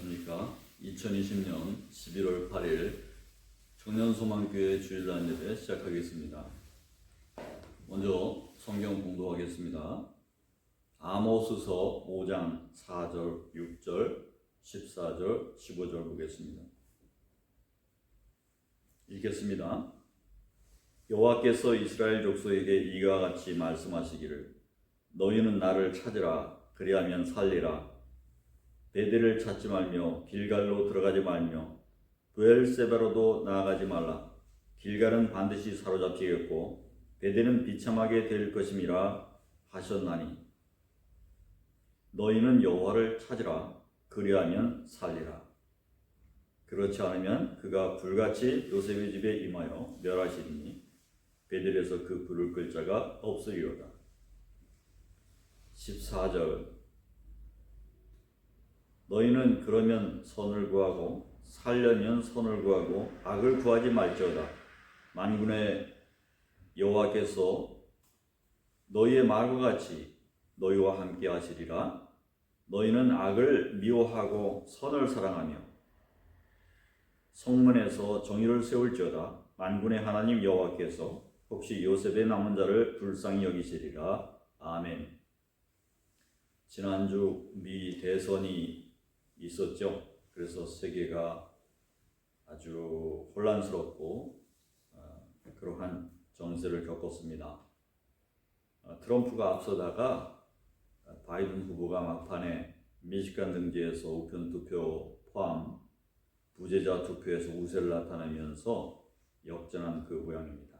안녕하십니까. 2020년 11월 8일 청년소망교회 주일날 예배 시작하겠습니다. 먼저 성경 공독하겠습니다. 아모스서 5장 4절, 6절, 14절, 15절 보겠습니다. 읽겠습니다. 여호와께서 이스라엘 족속에게 이와 같이 말씀하시기를 너희는 나를 찾으라. 그리하면 살리라. 베델을 찾지 말며 길갈로 들어가지 말며 브엘세바로도 나아가지 말라. 길갈은 반드시 사로잡히겠고 베델은 비참하게 될 것임이라 하셨나니 너희는 여호와를 찾으라. 그리하면 살리라. 그렇지 않으면 그가 불같이 요셉의 집에 임하여 멸하시리니 베델에서 그 불을 끌 자가 없으리로다. 14절 너희는 그러면 선을 구하고 살려면 선을 구하고 악을 구하지 말지어다. 만군의 여호와께서 너희의 말과 같이 너희와 함께 하시리라. 너희는 악을 미워하고 선을 사랑하며 성문에서 정의를 세울지어다. 만군의 하나님 여호와께서 혹시 요셉의 남은 자를 불쌍히 여기시리라. 아멘. 지난주 미 대선이 있었죠. 그래서 세계가 아주 혼란스럽고 그러한 정세를 겪었습니다. 트럼프가 앞서다가 바이든 후보가 막판에 미시간 등지에서 우편 투표 포함 부재자 투표에서 우세를 나타내면서 역전한 그 모양입니다.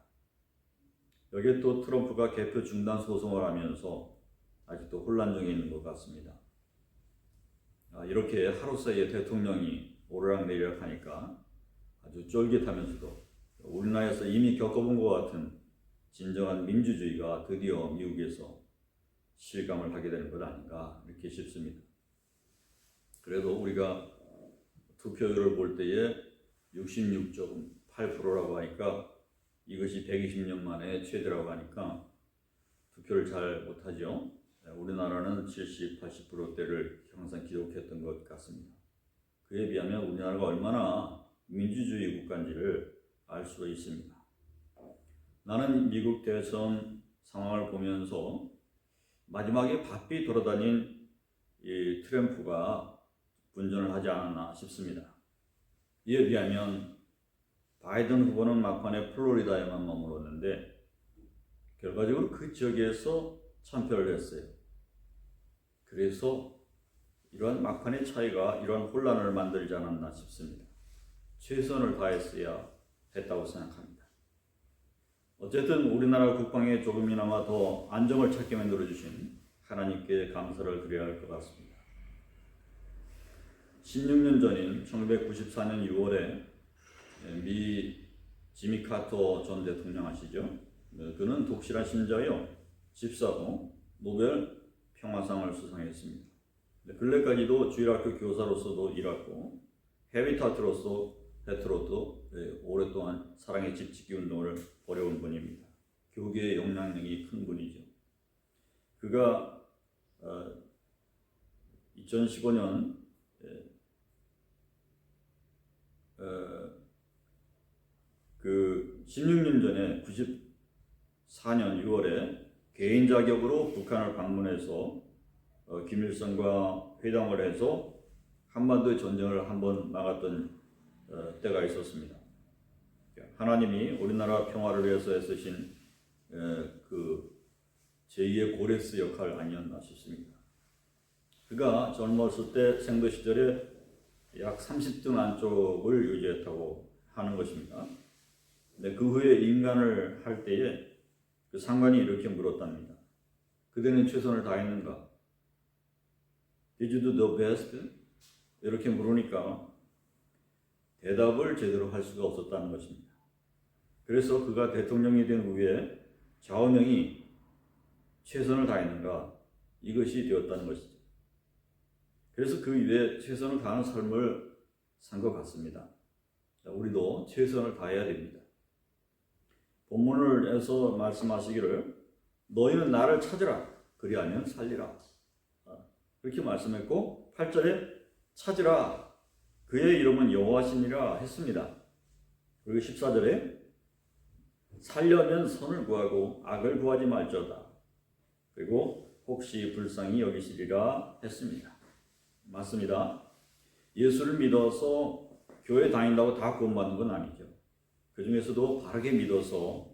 여기에 또 트럼프가 개표 중단 소송을 하면서 아직도 혼란 중에 있는 것 같습니다. 이렇게 하루 사이에 대통령이 오르락내리락 하니까 아주 쫄깃하면서도 우리나라에서 이미 겪어본 것 같은 진정한 민주주의가 드디어 미국에서 실감을 하게 되는 것 아닌가 이렇게 싶습니다. 그래도 우리가 투표율을 볼 때에 66.8%라고 하니까 이것이 120년 만에 최대라고 하니까 투표를 잘 못하죠. 우리나라는 70, 80%대를 항상 기록했던 것 같습니다. 그에 비하면 우리나라가 얼마나 민주주의 국가인지를 알 수 있습니다. 나는 미국 대선 상황을 보면서 마지막에 바삐 돌아다닌 이 트럼프가 분전을 하지 않았나 싶습니다. 이에 비하면 바이든 후보는 막판에 플로리다에만 머물렀는데 결과적으로 그 지역에서 참패를 했어요. 그래서 이러한 막판의 차이가 이러한 혼란을 만들지 않았나 싶습니다. 최선을 다했어야 했다고 생각합니다. 어쨌든 우리나라 국방에 조금이나마 더 안정을 찾게 만들어주신 하나님께 감사를 드려야 할 것 같습니다. 16년 전인 1994년 6월에 미 지미 카터 전 대통령 아시죠? 그는 독실한 신자요, 집사고 노벨 평화상을 수상했습니다. 근래까지도 주일학교 교사로서도 일했고 헤비타트로도 오랫동안 사랑의 집짓기 운동을 벌여온 분입니다. 교계의 영향력이 큰 분이죠. 그가 2015년 그 16년 전에 94년 6월에 개인 자격으로 북한을 방문해서 김일성과 회담을 해서 한반도의 전쟁을 한번 막았던 때가 있었습니다. 하나님이 우리나라 평화를 위해서 애쓰신 그 제2의 고레스 역할 아니었나 싶습니다. 그가 젊었을 때 생도 시절에 약 30등 안쪽을 유지했다고 하는 것입니다. 근데 그 후에 임관을 할 때에 그 상관이 이렇게 물었답니다. 그대는 최선을 다했는가? Did you do the best? 이렇게 물으니까 대답을 제대로 할 수가 없었다는 것입니다. 그래서 그가 대통령이 된 후에 좌우명이 최선을 다했는가? 이것이 되었다는 것이죠. 그래서 그 이후에 최선을 다하는 삶을 산 것 같습니다. 우리도 최선을 다해야 됩니다. 본문을 해서 말씀하시기를 너희는 나를 찾으라. 그리하면 살리라. 그렇게 말씀했고 8절에 찾으라. 그의 이름은 여호와시니라 했습니다. 그리고 14절에 살려면 선을 구하고 악을 구하지 말지어다. 그리고 혹시 불쌍히 여기시리라 했습니다. 맞습니다. 예수를 믿어서 교회 다닌다고 다 구원받는 건 아니죠. 그 중에서도 바르게 믿어서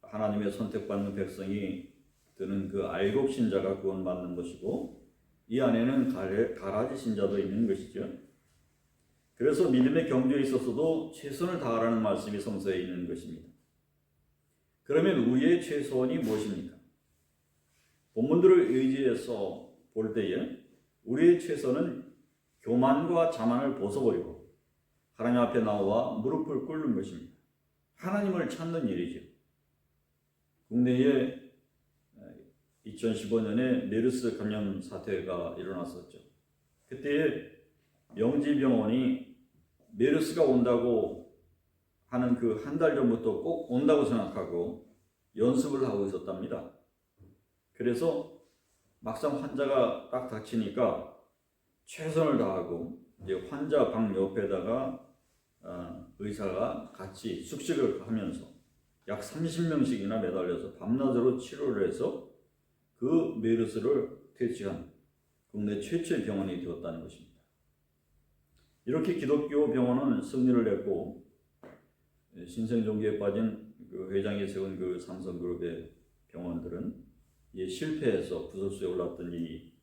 하나님의 선택받는 백성이 되는 그 알곡 신자가 구원받는 것이고, 이 안에는 가라지 신자도 있는 것이죠. 그래서 믿음의 경주에 있어서도 최선을 다하라는 말씀이 성서에 있는 것입니다. 그러면 우리의 최선이 무엇입니까? 본문들을 의지해서 볼 때에 우리의 최선은 교만과 자만을 벗어버리고 하나님 앞에 나와 무릎을 꿇는 것입니다. 하나님을 찾는 일이죠. 국내에 2015년에 메르스 감염 사태가 일어났었죠. 그때 명지병원이 메르스가 온다고 하는 그 한 달 전부터 꼭 온다고 생각하고 연습을 하고 있었답니다. 그래서 막상 환자가 딱 닥치니까 최선을 다하고 이제 환자 방 옆에다가 의사가 같이 숙식을 하면서 약 30명씩이나 매달려서 밤낮으로 치료를 해서 그 메르스를 퇴치한 국내 최초의 병원이 되었다는 것입니다. 이렇게 기독교 병원은 승리를 했고, 신생종기에 빠진 그 회장이 세운 그 삼성그룹의 병원들은 실패해서 구설수에 올랐던 이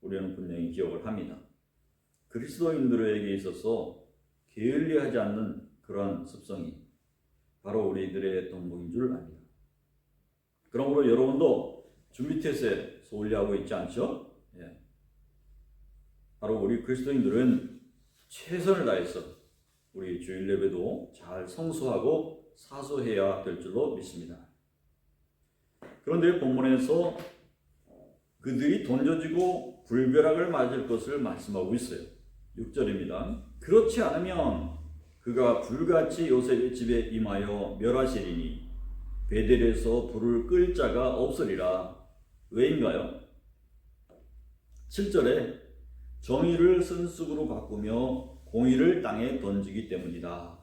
우리는 분명히 기억을 합니다. 그리스도인들에게 있어서 게을리하지 않는 그러한 습성이 바로 우리들의 덕목인 줄 압니다. 그러므로 여러분도 준비태세 소홀히하고 있지 않죠? 예. 바로 우리 그리스도인들은 최선을 다해서 우리 주일 예배도 잘 성수하고 사수해야 될 줄로 믿습니다. 그런데 본문에서 그들이 던져지고 불벼락을 맞을 것을 말씀하고 있어요. 6절입니다. 그렇지 않으면 그가 불같이 요셉의 집에 임하여 멸하시리니 베델에서 불을 끌 자가 없으리라. 왜인가요? 7절에 정의를 쓴쑥으로 바꾸며 공의를 땅에 던지기 때문이다.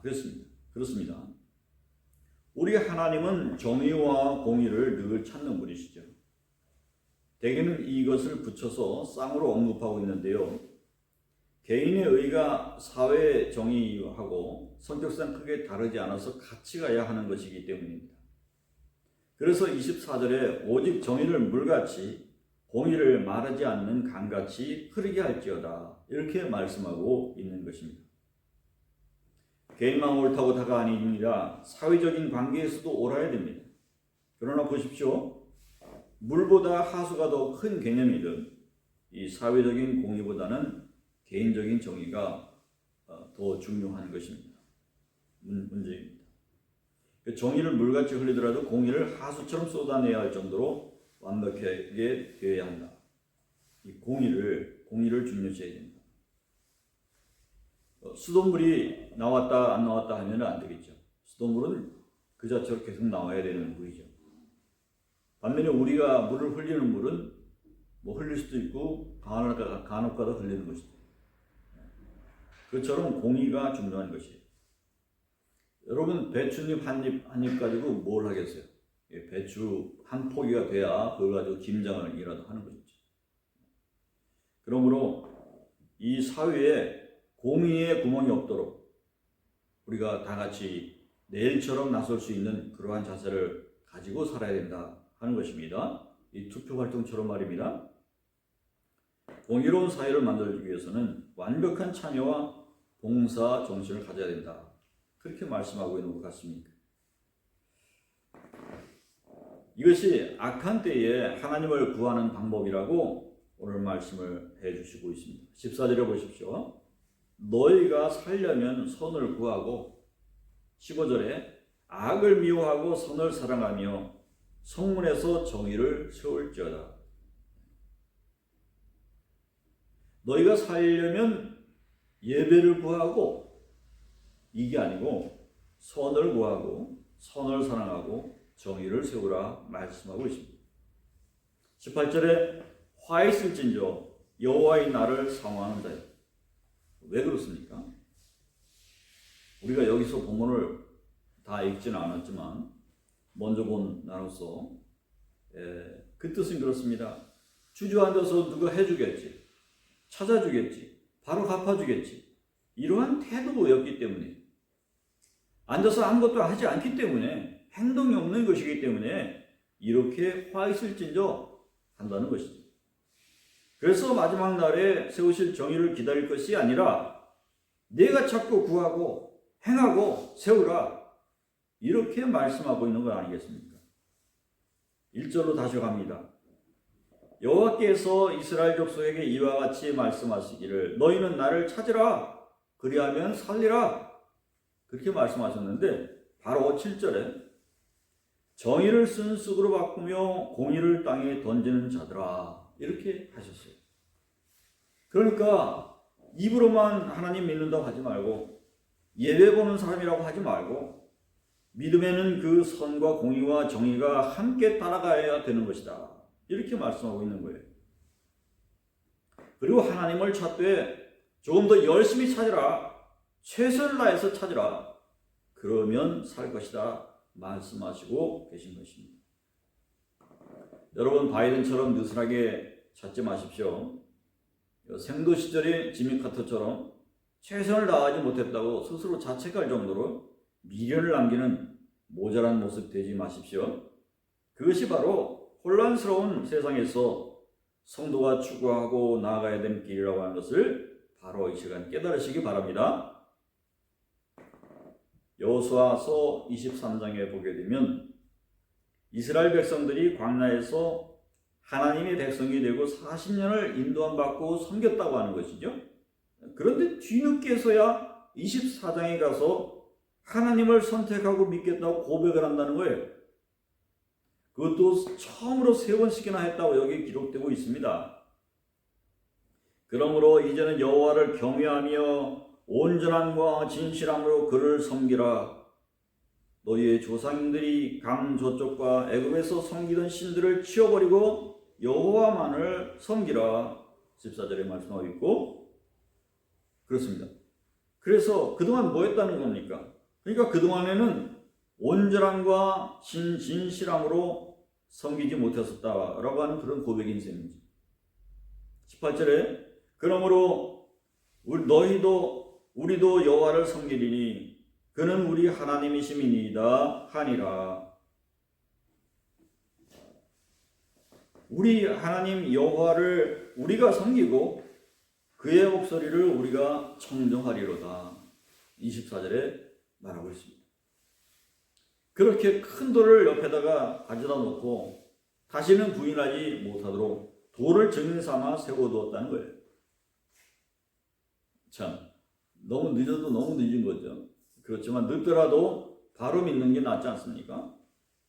그렇습니다. 우리 하나님은 정의와 공의를 늘 찾는 분이시죠. 대개는 이것을 붙여서 쌍으로 언급하고 있는데요. 개인의 의가 사회 정의하고 성격상 크게 다르지 않아서 같이 가야 하는 것이기 때문입니다. 그래서 24절에 오직 정의를 물같이 공의를 마르지 않는 강같이 흐르게 할지어다, 이렇게 말씀하고 있는 것입니다. 개인만 옳다고 다가 아닙니다. 사회적인 관계에서도 옳아야 됩니다. 그러나 보십시오. 물보다 하수가 더 큰 개념이든 이 사회적인 공의보다는 개인적인 정의가 더 중요한 것입니다. 문제입니다. 정의를 물같이 흘리더라도 공의를 하수처럼 쏟아내야 할 정도로 완벽하게 되어야 한다. 이 공의를 중요시해야 됩니다. 수돗물이 나왔다 안 나왔다 하면 안 되겠죠. 수돗물은 그 자체로 계속 나와야 되는 물이죠. 반면에 우리가 물을 흘리는 물은 뭐 흘릴 수도 있고 간혹가다 흘리는 것이죠. 그처럼 공의가 중요한 것이에요. 여러분, 배추잎 한 입 가지고 뭘 하겠어요? 배추 한 포기가 돼야 그걸 가지고 김장을이라도 하는 것이죠. 그러므로 이 사회에 공의의 구멍이 없도록 우리가 다 같이 내일처럼 나설 수 있는 그러한 자세를 가지고 살아야 된다 하는 것입니다. 이 투표 활동처럼 말입니다. 공의로운 사회를 만들기 위해서는 완벽한 참여와 봉사 정신을 가져야 된다. 그렇게 말씀하고 있는 것 같습니다. 이것이 악한 때에 하나님을 구하는 방법이라고 오늘 말씀을 해주시고 있습니다. 14절에 보십시오. 너희가 살려면 선을 구하고, 15절에 악을 미워하고 선을 사랑하며 성문에서 정의를 세울지어다. 너희가 살려면 예배를 구하고, 이게 아니고 선을 구하고 선을 사랑하고 정의를 세우라 말씀하고 있습니다. 18절에 화 있을진저 여호와의 날을 사모하는 자요. 왜 그렇습니까? 우리가 여기서 본문을 다 읽지는 않았지만 먼저 본 나로서 그 뜻은 그렇습니다. 주저앉아서 누가 해주겠지, 찾아주겠지, 바로 갚아주겠지, 이러한 태도였기 때문에, 앉아서 아무것도 하지 않기 때문에, 행동이 없는 것이기 때문에 이렇게 화 있을진저 한다는 것이죠. 그래서 마지막 날에 세우실 정의를 기다릴 것이 아니라 내가 찾고 구하고 행하고 세우라, 이렇게 말씀하고 있는 것 아니겠습니까? 1절로 다시 갑니다. 여호와께서 이스라엘 족속에게 이와 같이 말씀하시기를 너희는 나를 찾으라, 그리하면 살리라, 그렇게 말씀하셨는데 바로 7절에 정의를 쓴 쑥으로 바꾸며 공의를 땅에 던지는 자들아, 이렇게 하셨어요. 그러니까 입으로만 하나님 믿는다고 하지 말고, 예배 보는 사람이라고 하지 말고, 믿음에는 그 선과 공의와 정의가 함께 따라가야 되는 것이다, 이렇게 말씀하고 있는 거예요. 그리고 하나님을 찾되 조금 더 열심히 찾으라, 최선을 다해서 찾으라, 그러면 살 것이다 말씀하시고 계신 것입니다. 여러분, 바이든처럼 느슨하게 찾지 마십시오. 생도 시절의 지미 카터처럼 최선을 다하지 못했다고 스스로 자책할 정도로 미련을 남기는 모자란 모습 되지 마십시오. 그것이 바로 혼란스러운 세상에서 성도가 추구하고 나아가야 되는 길이라고 하는 것을 바로 이 시간 깨달으시기 바랍니다. 여호수아서 23장에 보게 되면 이스라엘 백성들이 광야에서 하나님의 백성이 되고 40년을 인도함 받고 섬겼다고 하는 것이죠. 그런데 뒤늦게서야 24장에 가서 하나님을 선택하고 믿겠다고 고백을 한다는 거예요. 그것도 처음으로 3번씩이나 했다고 여기 기록되고 있습니다. 그러므로 이제는 여호와를 경외하며 온전함과 진실함으로 그를 섬기라. 너희의 조상들이 강 저쪽과 애굽에서 섬기던 신들을 치워버리고 여호와만을 섬기라. 14절에 말씀하고 있고, 그렇습니다. 그래서 그동안 뭐 했다는 겁니까? 그러니까 그동안에는 온전함과 진실함으로 섬기지 못했었다라고 하는 그런 고백인 셈이죠. 18절에 그러므로 우리도 여호와를 섬기리니 그는 우리 하나님이심이니이다 하니라. 우리 하나님 여호와를 우리가 섬기고 그의 목소리를 우리가 청정하리로다. 24절에 말하고 있습니다. 그렇게 큰 돌을 옆에다가 가져다 놓고 다시는 부인하지 못하도록 돌을 증인 삼아 세워두었다는 거예요. 참, 너무 늦어도 너무 늦은 거죠. 그렇지만 늦더라도 바로 믿는 게 낫지 않습니까?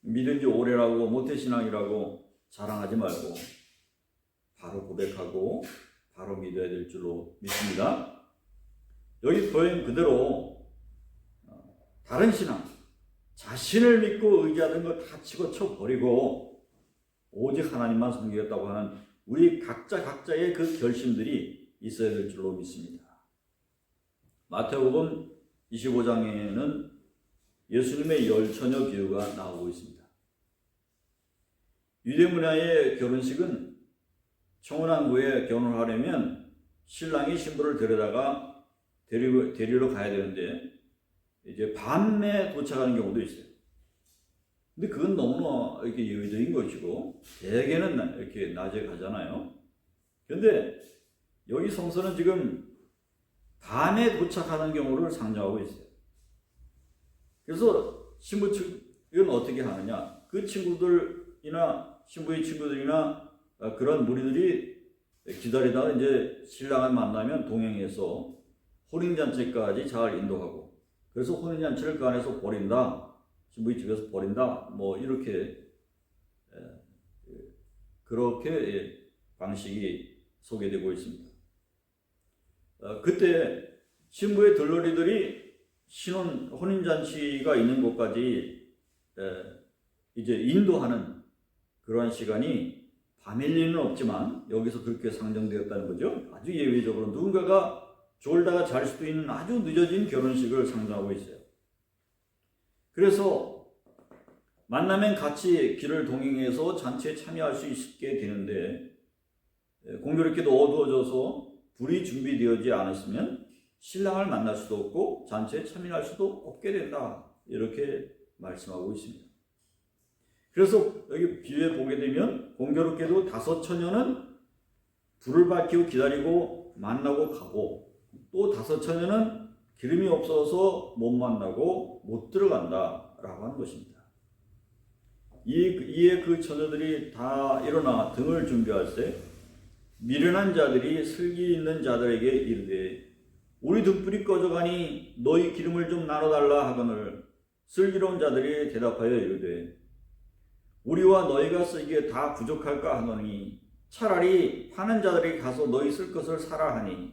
믿은 지 오래라고 모태신앙이라고 자랑하지 말고 바로 고백하고 바로 믿어야 될 줄로 믿습니다. 여기 표현 그대로 다른 신앙, 자신을 믿고 의지하던 거 다 치고쳐 버리고 오직 하나님만 섬기겠다고 하는 우리 각자의 그 결심들이 있어야 될 줄로 믿습니다. 마태복음 25장에는 예수님의 10처녀 비유가 나오고 있습니다. 유대 문화의 결혼식은 청혼한 후에 결혼을 하려면 신랑이 신부를 데려다가 데리러 가야 되는데 이제 밤에 도착하는 경우도 있어요. 근데 그건 너무나 이렇게 예외적인 것이고 대개는 이렇게 낮에 가잖아요. 그런데 여기 성서는 지금 밤에 도착하는 경우를 상정하고 있어요. 그래서 신부 측은 어떻게 하느냐? 그 친구들이나 신부의 친구들이나 그런 무리들이 기다리다가 이제 신랑을 만나면 동행해서 혼인잔치까지 잘 인도하고, 그래서 혼인잔치를 그 안에서 벌인다, 신부의 집에서 벌인다, 뭐 이렇게 그렇게 방식이 소개되고 있습니다. 그때 신부의 들러리들이 혼인잔치가 있는 곳까지 이제 인도하는 그러한 시간이 밤일 리는 없지만 여기서 그렇게 상정되었다는 거죠. 아주 예외적으로 누군가가 졸다가 잘 수도 있는 아주 늦어진 결혼식을 상상하고 있어요. 그래서 만나면 같이 길을 동행해서 잔치에 참여할 수 있게 되는데 공교롭게도 어두워져서 불이 준비되어지지 않았으면 신랑을 만날 수도 없고 잔치에 참여할 수도 없게 된다. 이렇게 말씀하고 있습니다. 그래서 여기 비유에 보게 되면 공교롭게도 5 처녀는 불을 밝히고 기다리고 만나고 가고 또 5 처녀는 기름이 없어서 못 만나고 못 들어간다 라고 하는 것입니다. 이에 그 처녀들이 다 일어나 등을 준비할 때 미련한 자들이 슬기 있는 자들에게 이르되 우리 등불이 꺼져가니 너희 기름을 좀 나눠달라 하거늘 슬기로운 자들이 대답하여 이르되 우리와 너희가 쓰기에 다 부족할까 하노니 차라리 파는 자들이 가서 너희 쓸 것을 사라 하니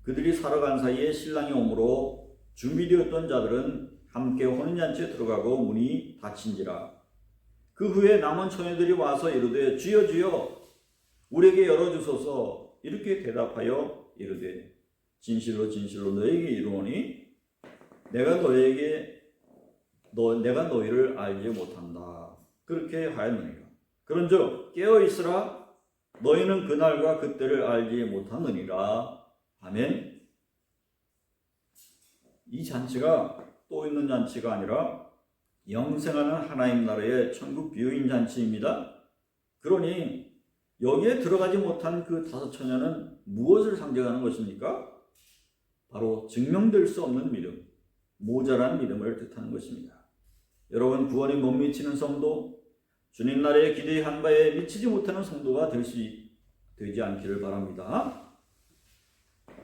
그들이 사러 간 사이에 신랑이 오므로 준비되었던 자들은 함께 혼인잔치에 들어가고 문이 닫힌지라. 그 후에 남은 처녀들이 와서 이르되 주여 주여 우리에게 열어주소서 이렇게 대답하여 이르되 진실로 진실로 너에게 이르노니 내가 너희를 알지 못한다. 그렇게 하였느니라. 그런즉 깨어 있으라 너희는 그날과 그때를 알지 못하느니라. 아멘. 이 잔치가 또 있는 잔치가 아니라 영생하는 하나님 나라의 천국 비유인 잔치입니다. 그러니 여기에 들어가지 못한 그 5 처녀는 무엇을 상징하는 것입니까? 바로 증명될 수 없는 믿음, 모자란 믿음을 뜻하는 것입니다. 여러분 구원에 못 미치는 성도, 주님 나라의 기대한 바에 미치지 못하는 성도가 되지 않기를 바랍니다.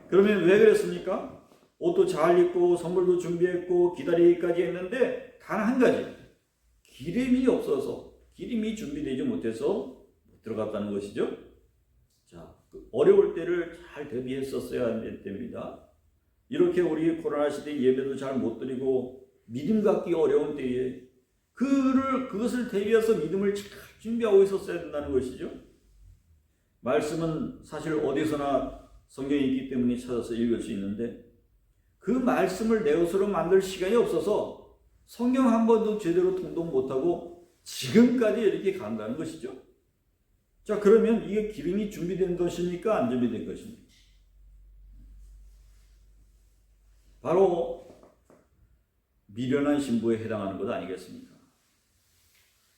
그러면 왜 그랬습니까? 옷도 잘 입고 선물도 준비했고 기다리기까지 했는데 단 한 가지 기름이 없어서 기름이 준비되지 못해서 못 들어갔다는 것이죠. 자, 어려울 때를 잘 대비했었어야 됩니다. 이렇게 우리 코로나 시대 예배도 잘 못 드리고 믿음 갖기 어려운 때에 그것을 대비해서 믿음을 잘 준비하고 있었어야 된다는 것이죠. 말씀은 사실 어디서나 성경에 있기 때문에 찾아서 읽을 수 있는데 그 말씀을 내 것으로 만들 시간이 없어서 성경 한 번도 제대로 통독 못하고 지금까지 이렇게 간다는 것이죠. 자, 그러면 이게 기름이 준비된 것입니까? 안 준비된 것입니까? 바로 미련한 신부에 해당하는 것 아니겠습니까?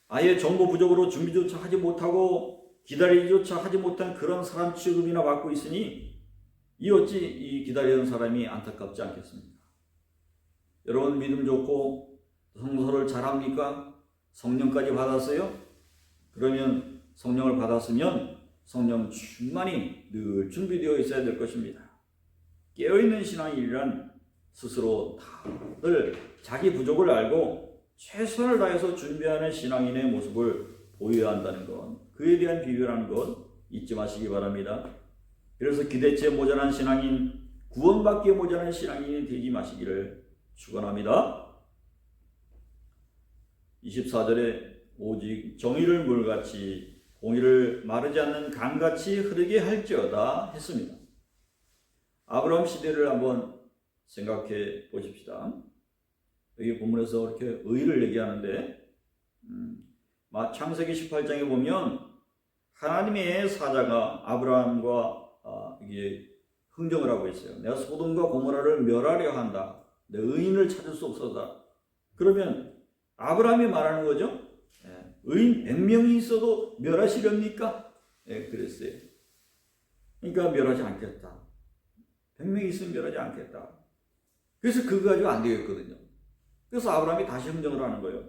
아예 정보 부족으로 준비조차 하지 못하고 기다리기조차 하지 못한 그런 사람 취급이나 받고 있으니 이 어찌 이 기다리는 사람이 안타깝지 않겠습니까? 여러분 믿음 좋고 성서를 잘합니까? 성령까지 받았어요? 그러면 성령을 받았으면 성령 충만히 늘 준비되어 있어야 될 것입니다. 깨어있는 신앙이란 스스로 다들 자기 부족을 알고 최선을 다해서 준비하는 신앙인의 모습을 보여야 한다는 것, 그에 대한 비유라는 것 잊지 마시기 바랍니다. 그래서 기대치에 모자란 신앙인, 구원받기에 모자란 신앙인이 되지 마시기를 축원합니다. 24절에 오직 정의를 물같이 공의를 마르지 않는 강같이 흐르게 할지어다 했습니다. 아브라함 시대를 한번 생각해 보십시다. 여기 본문에서 이렇게 의를 얘기하는데 창세기 18장에 보면 하나님의 사자가 아브라함과 이게 흥정을 하고 있어요. 내가 소돔과 고모라를 멸하려 한다. 내 의인을 찾을 수 없어다. 그러면 아브라함이 말하는 거죠. 의인 100명이 있어도 멸하시렵니까? 그랬어요. 그러니까 멸하지 않겠다. 100명이 있으면 멸하지 않겠다. 그래서 그거 가지고 안 되겠거든요. 그래서 아브라함이 다시 흥정을 하는 거예요.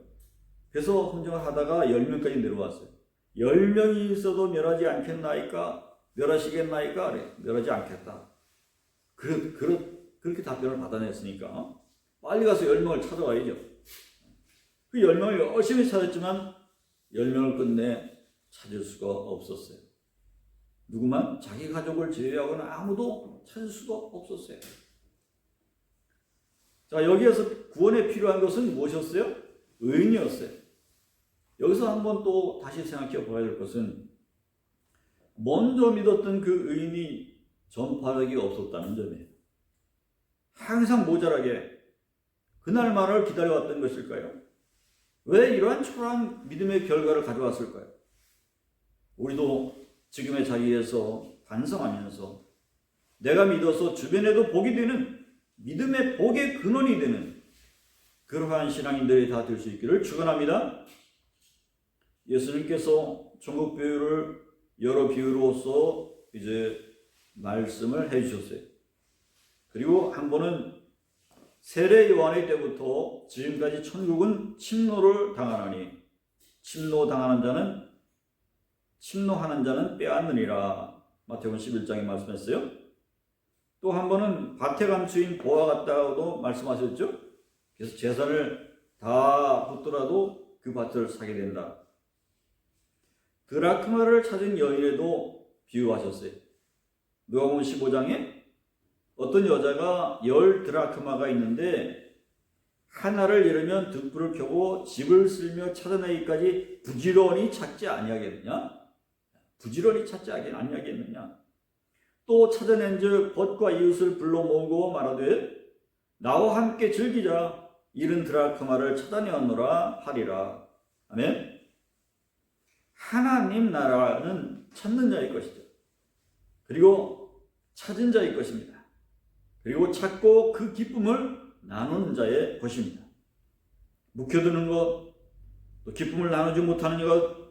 그래서 흥정을 하다가 10명까지 내려왔어요. 10명이 있어도 멸하지 않겠나이까? 멸하시겠나이까? 그래. 멸하지 않겠다. 그렇게 답변을 받아냈으니까 빨리 가서 10명을 찾아와야죠. 그 10명을 열심히 찾았지만 10명을 끝내 찾을 수가 없었어요. 누구만? 자기 가족을 제외하고는 아무도 찾을 수가 없었어요. 자, 여기에서 구원에 필요한 것은 무엇이었어요? 의인이었어요. 여기서 한번 또 다시 생각해 봐야 될 것은 먼저 믿었던 그 의인이 전파력이 없었다는 점이에요. 항상 모자라게 그날만을 기다려왔던 것일까요? 왜 이러한 초라한 믿음의 결과를 가져왔을까요? 우리도 지금의 자리에서 반성하면서 내가 믿어서 주변에도 복이 되는 믿음의 복의 근원이 되는 그러한 신앙인들이 다 될 수 있기를 축원합니다. 예수님께서 천국 비유를 여러 비유로서 이제 말씀을 해주셨어요. 그리고 한 번은 세례 요한의 때부터 지금까지 천국은 침노를 당하나니 침노하는 자는 빼앗느니라. 마태복음 11장에 말씀했어요. 또 한 번은 밭에 감추인 보와 같다고도 말씀하셨죠. 그래서 재산을 다 붙더라도 그 밭을 사게 된다. 드라크마를 찾은 여인에도 비유하셨어요. 누가복음 15장에 어떤 여자가 10드라크마가 있는데 하나를 잃으면 등불을 켜고 집을 쓸며 찾아내기까지 부지런히 찾지 아니하겠느냐? 부지런히 찾지 아니하겠느냐? 또 찾아낸즉 벗과 이웃을 불러 모으고 말하되 나와 함께 즐기자. 잃은 드라크마를 찾아내었노라 하리라. 아멘. 하나님 나라는 찾는 자의 것이죠. 그리고 찾은 자의 것입니다. 그리고 찾고 그 기쁨을 나누는 자의 것입니다. 묵혀두는 것, 또 기쁨을 나누지 못하는 것,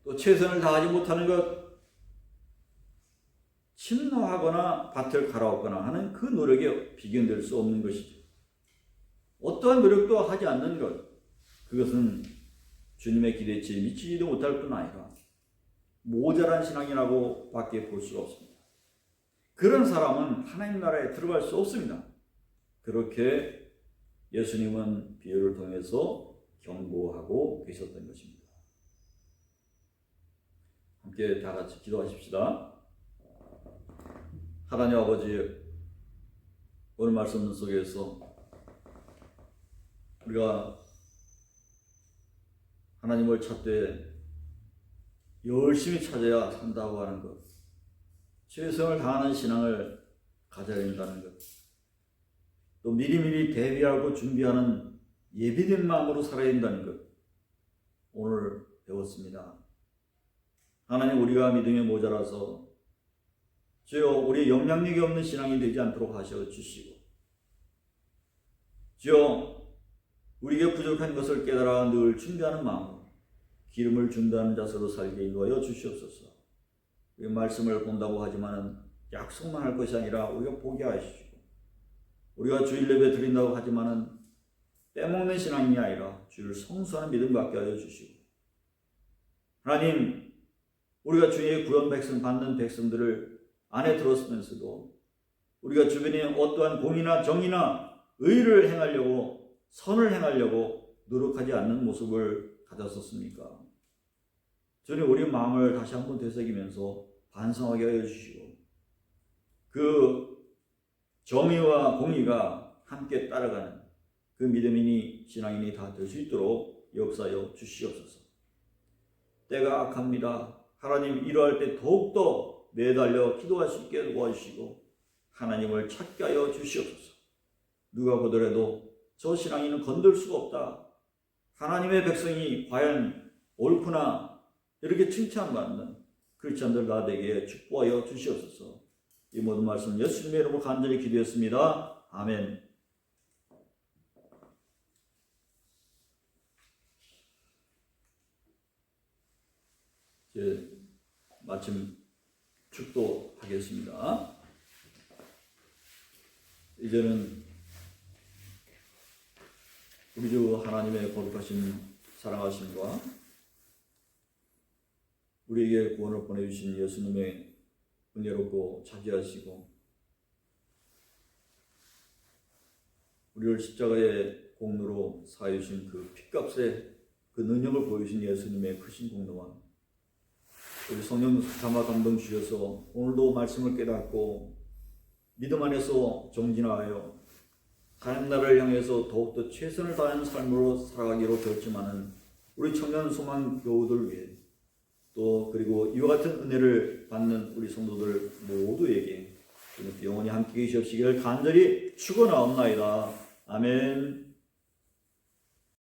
또 최선을 다하지 못하는 것, 침노하거나 밭을 갈아엎거나 하는 그 노력에 비견될 수 없는 것이죠. 어떠한 노력도 하지 않는 것, 그것은 주님의 기대치에 미치지도 못할 뿐 아니라 모자란 신앙이라고 밖에 볼 수가 없습니다. 그런 사람은 하나님 나라에 들어갈 수 없습니다. 그렇게 예수님은 비유를 통해서 경고하고 계셨던 것입니다. 함께 다 같이 기도하십시다. 하나님 아버지, 오늘 말씀 속에서 우리가 하나님을 찾되 열심히 찾아야 산다고 하는 것, 최선을 다하는 신앙을 가져야 된다는 것, 또 미리미리 대비하고 준비하는 예비된 마음으로 살아야 된다는 것, 오늘 배웠습니다. 하나님, 우리가 믿음이 모자라서 주여 우리의 영향력이 없는 신앙이 되지 않도록 하셔 주시고, 주여 우리에게 부족한 것을 깨달아 늘 준비하는 마음으로 기름을 준다는 자세로 살게 인도하여 주시옵소서. 이 말씀을 본다고 하지만은 약속만 할 것이 아니라 우리가 보게 하시고, 우리가 주일 예배 드린다고 하지만은 빼먹는 신앙이 아니라 주를 성수하는 믿음 갖게 하여 주시고, 하나님, 우리가 주의 구원 백성 받는 백성들을 안에 들었으면서도 우리가 주변에 어떠한 공의나 정의나 의를 행하려고, 선을 행하려고 노력하지 않는 모습을 가졌었습니까? 주님, 우리 마음을 다시 한번 되새기면서 반성하게 하여 주시고, 그 정의와 공의가 함께 따라가는 그 믿음이니 신앙인이 다 될 수 있도록 역사하여 주시옵소서. 때가 악합니다. 하나님, 이러할 때 더욱더 매달려 기도할 수 있게 도와주시고 하나님을 찾게 하여 주시옵소서. 누가 보더라도 저 신앙인은 건들 수가 없다, 하나님의 백성이 과연 옳구나, 이렇게 칭찬받는 크리스찬들 다 되게 축복하여 주시옵소서. 이 모든 말씀 예수님의 이름으로 간절히 기도했습니다. 아멘. 이제 마침 축도하겠습니다. 이제는 우리 주 하나님의 거룩하신 사랑하심과 우리에게 구원을 보내주신 예수님의 은혜롭고 자비하시고 우리를 십자가의 공로로 사해주신 그 핏값의 그 능력을 보여주신 예수님의 크신 공로와 우리 성령 감화 감동 주셔서 오늘도 말씀을 깨닫고 믿음 안에서 정진하여 하나님 나라를 향해서 더욱더 최선을 다하는 삶으로 살아가기로 결심하는 우리 청년 소망 교우들 위해, 또 그리고 이와 같은 은혜를 받는 우리 성도들 모두에게 영원히 함께 계시옵시기를 간절히 축원하옵나이다. 아멘.